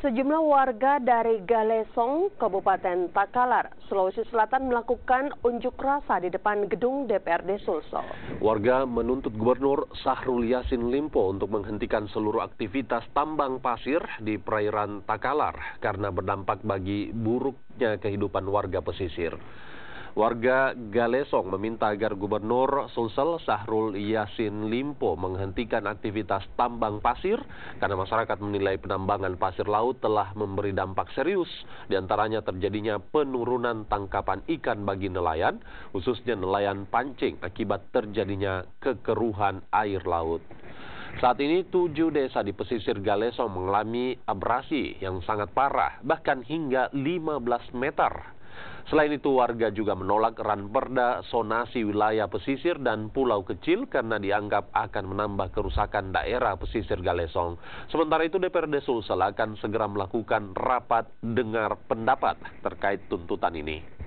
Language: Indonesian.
Sejumlah warga dari Galesong, Kabupaten Takalar, Sulawesi Selatan melakukan unjuk rasa di depan gedung DPRD Sulsel. Warga menuntut Gubernur Syahrul Yassin Limpo untuk menghentikan seluruh aktivitas tambang pasir di perairan Takalar karena berdampak bagi buruknya kehidupan warga pesisir. Warga Galesong meminta agar Gubernur Sulsel Syahrul Yassin Limpo menghentikan aktivitas tambang pasir karena masyarakat menilai penambangan pasir laut telah memberi dampak serius, diantaranya terjadinya penurunan tangkapan ikan bagi nelayan, khususnya nelayan pancing akibat terjadinya kekeruhan air laut. Saat ini 7 desa di pesisir Galesong mengalami abrasi yang sangat parah, bahkan hingga 15 meter. Selain itu, warga juga menolak ranperda zonasi wilayah pesisir dan pulau kecil karena dianggap akan menambah kerusakan daerah pesisir Galesong. Sementara itu, DPRD Sulsel akan segera melakukan rapat dengar pendapat terkait tuntutan ini.